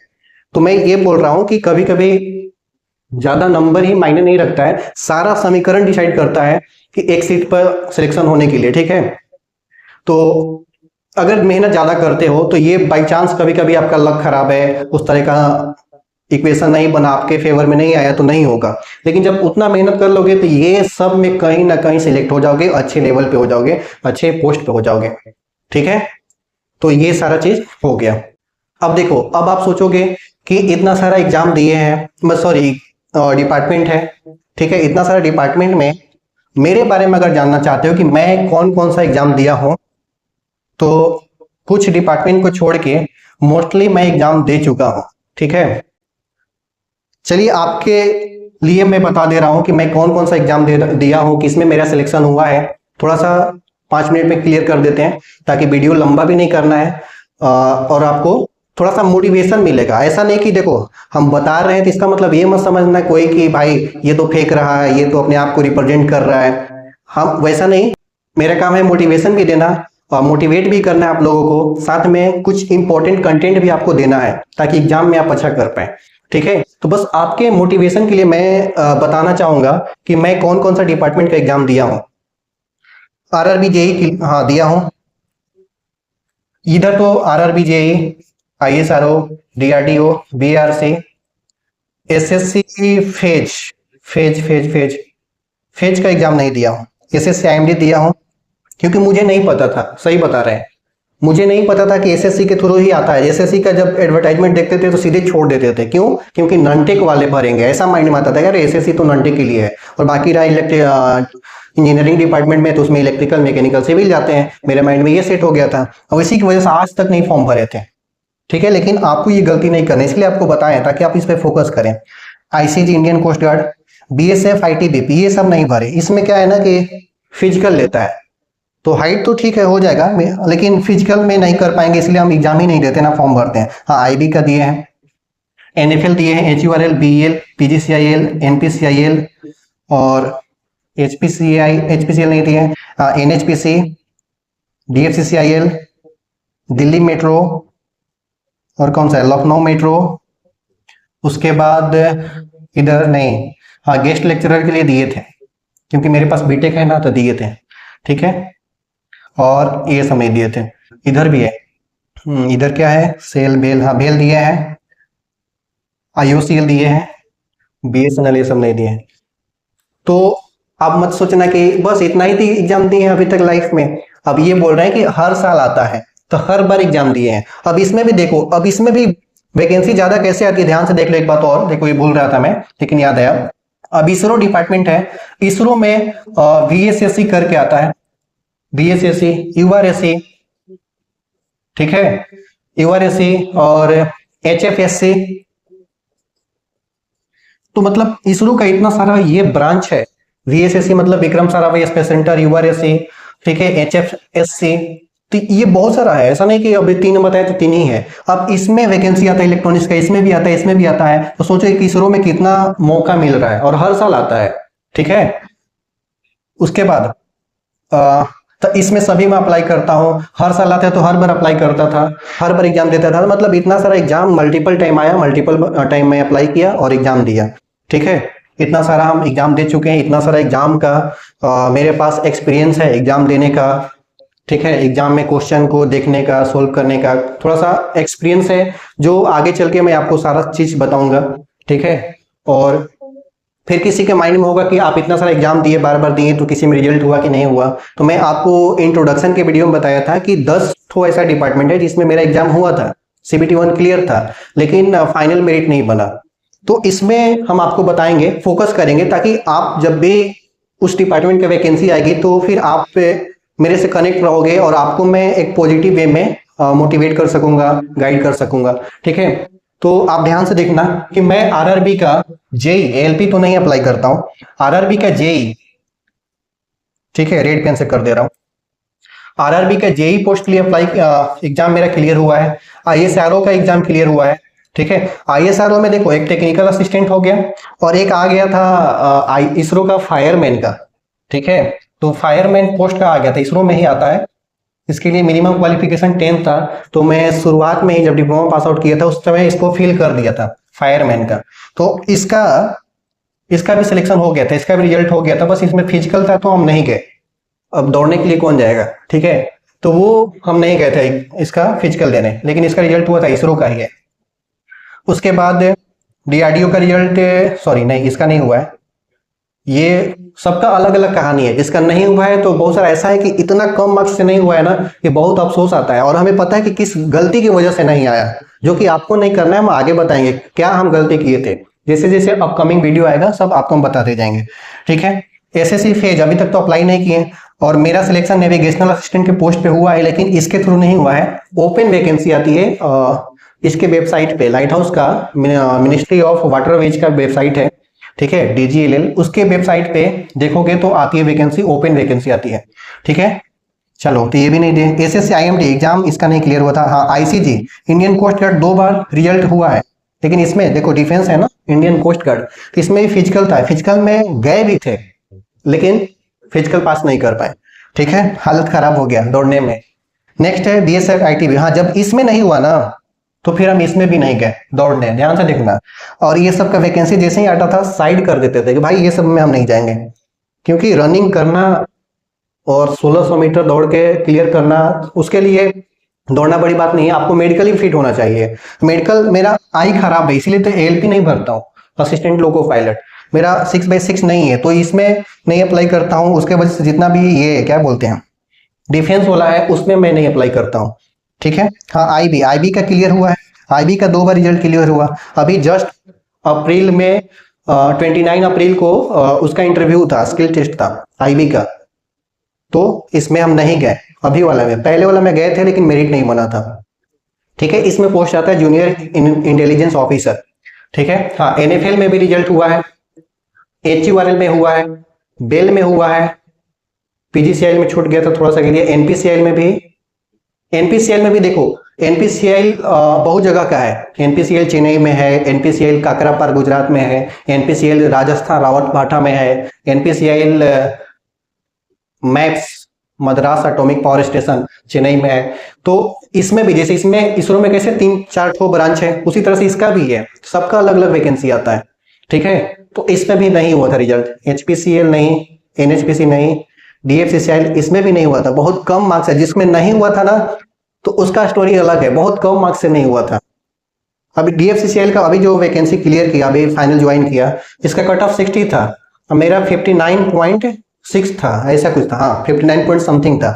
तो मैं ये बोल रहा हूं कि कभी कभी ज्यादा नंबर ही मायने नहीं रखता है, सारा समीकरण डिसाइड करता है कि एक सीट पर सिलेक्शन होने के लिए, ठीक है। तो अगर मेहनत ज्यादा करते हो तो ये बाई चांस कभी कभी आपका लक खराब है, उस तरह का इक्वेशन नहीं बना, आपके फेवर में नहीं आया तो नहीं होगा, लेकिन जब उतना मेहनत कर लोगे तो ये सब में कहीं ना कहीं सिलेक्ट हो जाओगे, अच्छे लेवल पे हो जाओगे, अच्छे पोस्ट पे हो जाओगे, ठीक है। तो ये सारा चीज हो गया। अब देखो, अब आप सोचोगे कि इतना सारा एग्जाम दिए हैं, सॉरी डिपार्टमेंट है, ठीक है, इतना सारा डिपार्टमेंट में मेरे बारे में अगर जानना चाहते हो कि मैं कौन कौन सा एग्जाम दिया हूं, तो कुछ डिपार्टमेंट को छोड़ के मोस्टली मैं एग्जाम दे चुका हूं, ठीक है। चलिए आपके लिए मैं बता दे रहा हूं कि मैं कौन कौन सा एग्जाम दिया हूं, किसमें मेरा सिलेक्शन हुआ है, थोड़ा सा 5 मिनट में क्लियर कर देते हैं ताकि वीडियो लंबा भी नहीं करना है और आपको थोड़ा सा मोटिवेशन मिलेगा। ऐसा नहीं कि देखो हम बता रहे हैं तो इसका मतलब ये मत समझना कोई कि भाई ये तो फेंक रहा है, ये तो अपने आप को रिप्रेजेंट कर रहा है, हम वैसा नहीं, मेरा काम है मोटिवेशन भी देना और मोटिवेट भी करना है आप लोगों को, साथ में कुछ इंपॉर्टेंट कंटेंट भी आपको देना है ताकि एग्जाम में आप अच्छा कर पाए, ठीक है। तो बस आपके मोटिवेशन के लिए मैं बताना चाहूंगा कि मैं कौन कौन सा डिपार्टमेंट का एग्जाम दिया हूं। आरआरबी जेई हाँ दिया हूं, इधर तो RRB JE, ISRO, DRDO, BRC, SSC phase phase phase phase phase का एग्जाम नहीं दिया हूं, एसएससी आईएमडी दिया हूं क्योंकि मुझे नहीं पता था, सही बता रहे हैं, मुझे नहीं पता था कि एसएससी के थ्रू ही आता है। एसएससी का जब एडवर्टाइजमेंट देखते थे तो सीधे छोड़ देते थे, क्यों? क्योंकि नॉनटेक वाले भरेंगे, ऐसा माइंड में आता था यार एसएससी तो नॉनटेक के लिए है, और बाकी रहा इंजीनियरिंग डिपार्टमेंट में तो उसमें इलेक्ट्रिकल, मैकेनिकल, सिविल जाते हैं, मेरे माइंड में ये सेट हो गया था और इसी की वजह से आज तक नहीं फॉर्म भरे थे, ठीक है। लेकिन आपको ये गलती नहीं करनी, इसलिए आपको बताएं ताकि आप इस पर फोकस करें। ICG, Indian coast guard, BSF, ITBP, ये सब नहीं भरे। इसमें क्या है ना कि फिजिकल लेता है, तो हाइट तो ठीक है हो जाएगा, लेकिन फिजिकल में नहीं कर पाएंगे, इसलिए हम एग्जाम ही नहीं देते ना, फॉर्म भरते हैं। हाँ आईबी का दिए हैं, एनएफएल दिए हैं, एचयूआरएल, बीईएल, पीजीसीआईएल, एनपीसीआईएल और एचपीसीएल नहीं दिए हैं, एनएचपीसी, DFCCIL, दिल्ली मेट्रो, और कौन सा है, लखनऊ मेट्रो। उसके बाद इधर नहीं, हाँ गेस्ट लेक्चरर के लिए दिए थे, क्योंकि मेरे पास बीटेक है ना, तो दिए थे। ठीक है, और ये सब नहीं दिए थे। इधर भी है, इधर क्या है, सेल भेल, हाँ भेल दिए हैं, IOCL दिए हैं, BSNL ये सब नहीं दिए हैं। तो आप मत सोचना कि बस इतना ही एग्जाम दिए हैं अभी तक लाइफ में। अब ये बोल रहे हैं कि हर साल आता है, तो हर बार एग्जाम दिए हैं। अब इसमें भी देखो, अब इसमें भी वैकेंसी ज्यादा कैसे आती है, ध्यान से देख लो एक बात और, देखो ये भूल रहा था मैं लेकिन याद आया। अब इसरो डिपार्टमेंट है, इसरो में VSSC करके आता है, VSSC, URSC, ठीक है, URSC और HFSC। तो मतलब इसरो का इतना सारा ये ब्रांच है, VSSC मतलब Vikram Sarabhai space centre, URSC, ठीक है, HFSC, तो ये बहुत सारा है, ऐसा नहीं कि अभी 3 बताए तो 3 ही है। अब इसमें वैकेंसी आता है इलेक्ट्रॉनिक्स का, इसमें भी आता है, इसमें भी आता है, तो सोचो कि इसरो में कितना मौका मिल रहा है, और हर साल आता है। ठीक है, उसके बाद तो इसमें सभी में अप्लाई करता हूँ, हर साल आता है तो हर बार अप्लाई करता था, हर बार एग्जाम देता था, मतलब इतना सारा एग्जाम मल्टीपल टाइम आया, मल्टीपल टाइम में अप्लाई किया और एग्जाम दिया। ठीक है, इतना सारा हम एग्जाम दे चुके हैं, इतना सारा एग्जाम का मेरे पास एक्सपीरियंस है एग्जाम देने का। ठीक है, एग्जाम में क्वेश्चन को देखने का, सोल्व करने का थोड़ा सा एक्सपीरियंस है, जो आगे चल के मैं आपको सारा चीज बताऊंगा। ठीक है, और फिर किसी के माइंड में होगा कि आप इतना सारा एग्जाम दिए, बार बार दिए, तो किसी में रिजल्ट हुआ कि नहीं हुआ। तो मैं आपको इंट्रोडक्शन के वीडियो में बताया था कि 10 ठो ऐसा डिपार्टमेंट है जिसमें मेरा एग्जाम हुआ था, CBT 1 क्लियर था, लेकिन फाइनल मेरिट नहीं बना। तो इसमें हम आपको बताएंगे, फोकस करेंगे, ताकि आप जब भी उस डिपार्टमेंट की वैकेंसी आएगी तो फिर आप मेरे से कनेक्ट रहोगे, और आपको मैं एक पॉजिटिव वे में मोटिवेट कर सकूंगा, गाइड कर सकूंगा। ठीक है, तो आप ध्यान से देखना कि मैं RRB का JEE, ALP तो नहीं अप्लाई करता हूं, RRB का JEE, ठीक है, रेड पेन से कर दे रहा हूं, RRB का JEE पोस्ट के लिए अप्लाई एग्जाम मेरा क्लियर हुआ है, ISRO का एग्जाम क्लियर हुआ है। ठीक है, ISRO में देखो एक टेक्निकल असिस्टेंट हो गया, और एक आ गया था इसरो का फायरमैन का। ठीक है, तो फायरमैन पोस्ट का आ गया था, इसरो में ही आता है, इसके लिए मिनिमम क्वालिफिकेशन 10 था। तो मैं शुरुआत में ही जब डिप्लोमा पास आउट किया था उस समय इसको फिल कर दिया था फायरमैन का, तो इसका भी सिलेक्शन हो गया था, इसका भी रिजल्ट हो गया था, बस इसमें फिजिकल था तो हम नहीं गए, अब दौड़ने के लिए कौन जाएगा। ठीक है, तो वो हम नहीं गए थे इसका फिजिकल देने, लेकिन इसका रिजल्ट हुआ था, इसरो का ही है। उसके बाद DRDO का रिजल्ट, सॉरी नहीं, इसका नहीं हुआ है, ये सबका अलग अलग कहानी है। जिसका नहीं हुआ है तो बहुत सारा ऐसा है कि इतना कम मार्क्स से नहीं हुआ है ना, कि बहुत अफसोस आता है, और हमें पता है कि किस गलती की वजह से नहीं आया, जो कि आपको नहीं करना है, हम आगे बताएंगे क्या हम गलती किए थे। जैसे जैसे अपकमिंग वीडियो आएगा सब आपको हम बताते जाएंगे। ठीक है, SSC फेज अभी तक तो अप्लाई नहीं किए, और मेरा सिलेक्शन नेविगेशनल असिस्टेंट के पोस्ट पे हुआ है, लेकिन इसके थ्रू नहीं हुआ है। ओपन वैकेंसी आती है इसके वेबसाइट पे, लाइट हाउस का मिनिस्ट्री ऑफ वाटरवेज का वेबसाइट है, ठीक है, DGLL, उसके वेबसाइट पे देखोगे तो आती है वैकेंसी, ओपन वैकेंसी आती है। ठीक है, चलो, तो ये भी नहीं दे। SSC IMT एग्जाम इसका नहीं क्लियर हुआ था। हाँ, ICG इंडियन कोस्ट गार्ड 2 बार रिजल्ट हुआ है, लेकिन इसमें देखो डिफेंस है ना, इंडियन कोस्ट गार्ड, तो इसमें भी फिजिकल था, फिजिकल में गए भी थे, लेकिन फिजिकल पास नहीं कर पाए। ठीक है, हालत खराब हो गया दौड़ने में। नेक्स्ट है BSF ITB, हाँ जब इसमें नहीं हुआ ना तो फिर हम इसमें भी नहीं गए दौड़ने, ध्यान से देखना। और ये सब का वैकेंसी जैसे ही आता था साइड कर देते थे कि भाई ये सब में हम नहीं जाएंगे, क्योंकि रनिंग करना और 1600 मीटर दौड़ के क्लियर करना, उसके लिए दौड़ना बड़ी बात नहीं है, आपको मेडिकली फिट होना चाहिए। मेडिकल मेरा आई खराब है, इसीलिए तो ALP नहीं भरता हूँ, असिस्टेंट लोको पायलट मेरा 6/6 नहीं है, तो इसमें नहीं अप्लाई करता हूँ। उसके वजह से जितना भी ये क्या बोलते हैं डिफेंस वाला है उसमें मैं नहीं अप्लाई करता हूँ। ठीक है, हाँ IB का क्लियर हुआ है, IB का 2 बार रिजल्ट क्लियर हुआ। अभी जस्ट अप्रैल में 29 अप्रैल को उसका इंटरव्यू था, स्किल टेस्ट था IB का, तो इसमें हम नहीं गए। अभी वाला में, पहले वाला में गए थे लेकिन मेरिट नहीं बना था। ठीक है, इसमें पोस्ट आता है जूनियर इंटेलिजेंस ऑफिसर। ठीक है, हाँ NFL में भी रिजल्ट हुआ है, HURL में हुआ है, बेल में हुआ है, PGCIL में छूट गया था थोड़ा सा के लिए, NPCIL में भी देखो, NPCIL बहुत जगह का है, NPCIL चेन्नई में है, NPCIL काकरापार गुजरात में है, NPCIL राजस्थान रावतभाटा में है, NPCIL maps Madras atomic power station Chennai में है। तो इसमें भी जैसे इसमें इसरो में कैसे 3-4 ठो ब्रांच है, उसी तरह से इसका भी है, सबका अलग अलग वैकेंसी आता है। ठीक है, तो इसमें भी नहीं हुआ था रिजल्ट, एचपीसीएल नहीं, एनएचपीसी नहीं, डीएफसीसीएल इसमें भी नहीं हुआ था, बहुत कम मार्क्स है। जिसमें नहीं हुआ था ना तो उसका स्टोरी अलग है, बहुत कम मार्क्स से नहीं हुआ था। अभी डीएफसीसीएल का अभी जो वैकेंसी क्लियर किया, अभी फाइनल ज्वाइन किया, इसका कट ऑफ 60 था, अब मेरा 59.6 था, ऐसा कुछ था, हाँ 59 पॉइंट समथिंग था,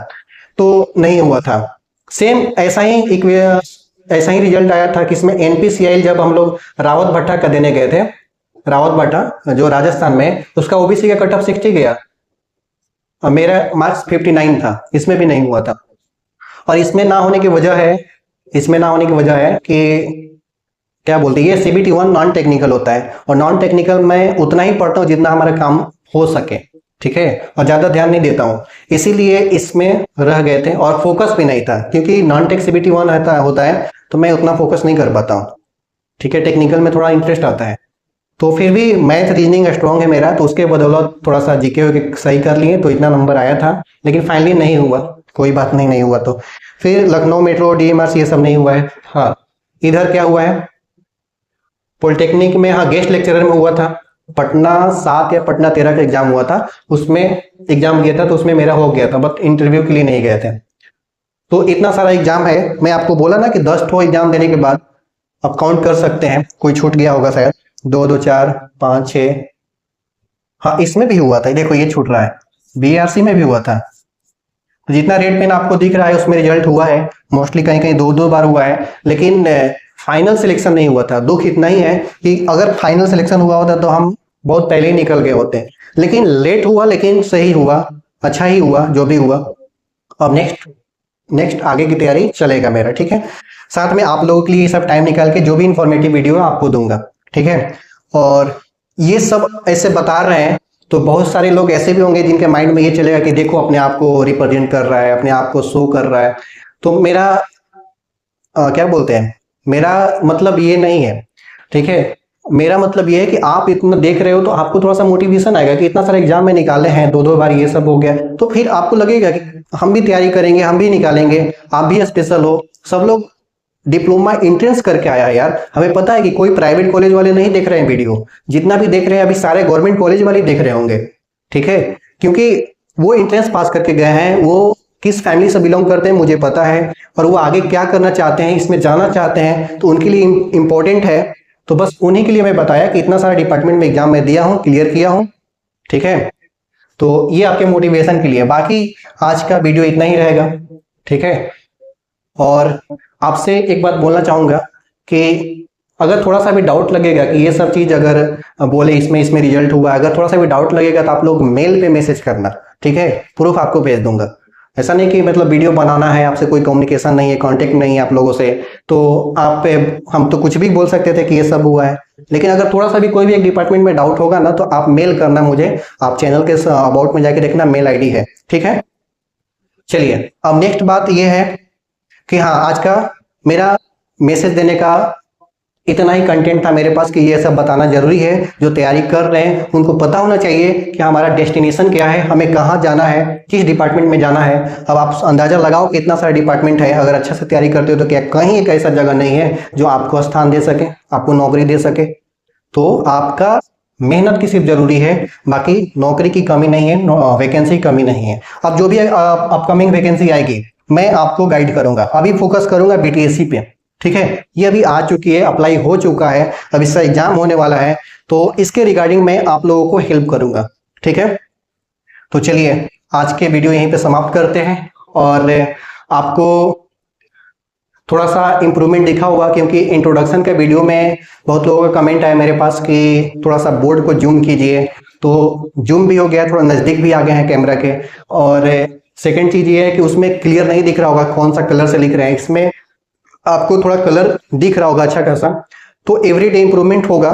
तो नहीं हुआ था। सेम ऐसा ही रिजल्ट आया था कि इसमें एनपीसीआई जब हम लोग रावत भट्टा का देने गए थे, रावत भट्टा जो राजस्थान में, उसका ओबीसी का कट ऑफ 60 गया, मेरा मार्क्स 59 था, इसमें भी नहीं हुआ था। और इसमें ना होने की वजह है कि क्या बोलते हैं, ये CBT 1 नॉन टेक्निकल होता है, और नॉन टेक्निकल मैं उतना ही पढ़ता हूँ जितना हमारा काम हो सके, ठीक है, और ज्यादा ध्यान नहीं देता हूँ, इसीलिए इसमें रह गए थे। और फोकस भी नहीं था, क्योंकि नॉन टेक CBT 1 होता है तो मैं उतना फोकस नहीं कर पाता हूँ, ठीक है, टेक्निकल में थोड़ा इंटरेस्ट आता है। तो फिर भी मैथ रीजनिंग स्ट्रॉन्ग है मेरा, तो उसके बदौलत थोड़ा सा जीके सही कर लिए, तो इतना नंबर आया था। लेकिन फाइनली नहीं हुआ, कोई बात नहीं, नहीं हुआ। तो फिर लखनऊ मेट्रो, DMRC ये सब नहीं हुआ है। हाँ, इधर क्या हुआ है, पॉलिटेक्निक में, हाँ गेस्ट लेक्चरर में हुआ था, पटना 7 या पटना 13 का एग्जाम हुआ था, उसमें एग्जाम दिया था, तो उसमें मेरा हो गया था, बट इंटरव्यू के लिए नहीं गए थे। तो इतना सारा एग्जाम है, मैं आपको बोला ना कि 10 ठो एग्जाम देने के बाद आप काउंट कर सकते हैं, कोई छूट गया होगा शायद, 2 2 4 5 6, हाँ इसमें भी हुआ था, देखो ये छूट रहा है, BRC में भी हुआ था। तो जितना रेड पेन आपको दिख रहा है उसमें रिजल्ट हुआ है, मोस्टली कहीं कहीं 2 बार हुआ है, लेकिन फाइनल सिलेक्शन नहीं हुआ था। दुख इतना ही है कि अगर फाइनल सिलेक्शन हुआ होता तो हम बहुत पहले ही निकल गए होते, लेकिन लेट हुआ, लेकिन सही हुआ, अच्छा ही हुआ जो भी हुआ। अब नेक्स्ट आगे की तैयारी चलेगा मेरा, ठीक है। साथ में आप लोगों के लिए सब टाइम निकाल के जो भी इंफॉर्मेटिव वीडियो आपको दूंगा, ठीक है। और ये सब ऐसे बता रहे हैं तो बहुत सारे लोग ऐसे भी होंगे जिनके माइंड में ये चलेगा कि देखो अपने आप को रिप्रेजेंट कर रहा है, अपने आप को शो कर रहा है। तो मेरा क्या बोलते हैं, मेरा मतलब ये नहीं है, ठीक है। मेरा मतलब ये है कि आप इतना देख रहे हो तो आपको थोड़ा सा मोटिवेशन आएगा कि इतना सारा एग्जाम में निकाले हैं, 2 बार ये सब हो गया, तो फिर आपको लगेगा कि हम भी तैयारी करेंगे, हम भी निकालेंगे, आप भी स्पेशल हो। सब लोग डिप्लोमा एंट्रेंस करके आया है यार, हमें पता है कि कोई प्राइवेट कॉलेज वाले नहीं देख रहे हैं वीडियो, जितना भी देख रहे हैं अभी सारे गवर्नमेंट कॉलेज वाले देख रहे होंगे, ठीक है, क्योंकि वो एंट्रेंस पास करके गए हैं, वो किस फैमिली से बिलोंग करते हैं मुझे पता है, और वो आगे क्या करना चाहते हैं, इसमें जाना चाहते हैं, तो उनके लिए इम्पोर्टेंट है। तो बस उन्हीं के लिए मैं बताया कि इतना सारा डिपार्टमेंट में एग्जाम मैं दिया हूँ, क्लियर किया हूँ, ठीक है। तो ये आपके मोटिवेशन के लिए, बाकी आज का वीडियो इतना ही रहेगा, ठीक है। और आपसे एक बात बोलना चाहूंगा कि अगर थोड़ा सा भी डाउट लगेगा कि ये सब चीज अगर बोले इसमें रिजल्ट हुआ, अगर थोड़ा सा भी डाउट लगेगा तो आप लोग मेल पे मैसेज करना, ठीक है, प्रूफ आपको भेज दूंगा। ऐसा नहीं कि मतलब वीडियो बनाना है, आपसे कोई कम्युनिकेशन नहीं है, कांटेक्ट नहीं है आप लोगों से, तो आप हम तो कुछ भी बोल सकते थे कि ये सब हुआ है, लेकिन अगर थोड़ा सा भी कोई भी एक डिपार्टमेंट में डाउट होगा ना तो आप मेल करना मुझे, आप चैनल के अबाउट में जाके देखना, मेल आईडी है, ठीक है। चलिए अब नेक्स्ट बात ये है कि हाँ, आज का मेरा मैसेज देने का इतना ही कंटेंट था मेरे पास कि ये सब बताना जरूरी है। जो तैयारी कर रहे हैं उनको पता होना चाहिए कि हमारा डेस्टिनेशन क्या है, हमें कहाँ जाना है, किस डिपार्टमेंट में जाना है। अब आप अंदाजा लगाओ कि इतना सारा डिपार्टमेंट है, अगर अच्छा से तैयारी करते हो तो क्या कहीं एक ऐसा जगह नहीं है जो आपको स्थान दे सके, आपको नौकरी दे सके। तो आपका मेहनत की सिर्फ जरूरी है, बाकी नौकरी की कमी नहीं है, वैकेंसी की कमी नहीं है। अब जो भी अपकमिंग वैकेंसी आएगी मैं आपको गाइड करूंगा। अभी फोकस करूंगा BTSC पे, ठीक है। ये अभी आ चुकी है, अप्लाई हो चुका है, अब इसका एग्जाम होने वाला है, तो इसके रिगार्डिंग मैं आप लोगों को हेल्प करूंगा, ठीक है। तो चलिए आज के वीडियो यहीं पे समाप्त करते हैं, और आपको थोड़ा सा इम्प्रूवमेंट दिखा होगा, क्योंकि इंट्रोडक्शन के वीडियो में बहुत लोगों का कमेंट आया मेरे पास कि थोड़ा सा बोर्ड को जूम कीजिए, तो जूम भी हो गया, थोड़ा नज़दीक भी आ गए हैं कैमरा के। और सेकंड चीज़ ये है कि उसमें क्लियर नहीं दिख रहा होगा कौन सा कलर से लिख रहे हैं, इसमें आपको थोड़ा कलर दिख रहा होगा अच्छा खासा। तो एवरीडे इंप्रूवमेंट होगा,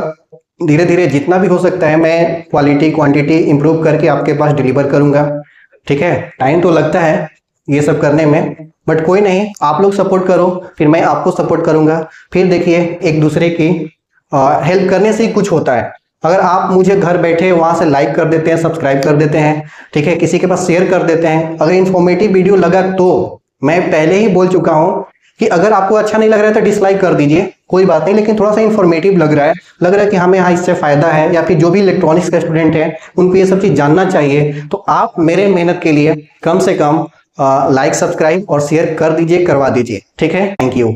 धीरे धीरे जितना भी हो सकता है मैं क्वालिटी क्वांटिटी इंप्रूव करके आपके पास डिलीवर करूंगा, ठीक है। टाइम तो लगता है ये सब करने में, बट कोई नहीं, आप लोग सपोर्ट करो, फिर मैं आपको सपोर्ट करूंगा, फिर देखिए एक दूसरे की हेल्प करने से ही कुछ होता है। अगर आप मुझे घर बैठे वहां से लाइक कर देते हैं, सब्सक्राइब कर देते हैं, ठीक है, किसी के पास शेयर कर देते हैं, अगर इंफॉर्मेटिव वीडियो लगा तो मैं पहले ही बोल चुका हूं कि अगर आपको अच्छा नहीं लग रहा है तो डिसलाइक कर दीजिए, कोई बात नहीं, लेकिन थोड़ा सा इंफॉर्मेटिव लग रहा है कि हमें हाँ इससे फायदा है, या फिर जो भी इलेक्ट्रॉनिक्स के स्टूडेंट हैं उनको ये सब चीज जानना चाहिए, तो आप मेरे मेहनत के लिए कम से कम लाइक, सब्सक्राइब और शेयर कर दीजिए, करवा दीजिए। ठीक है, थैंक यू।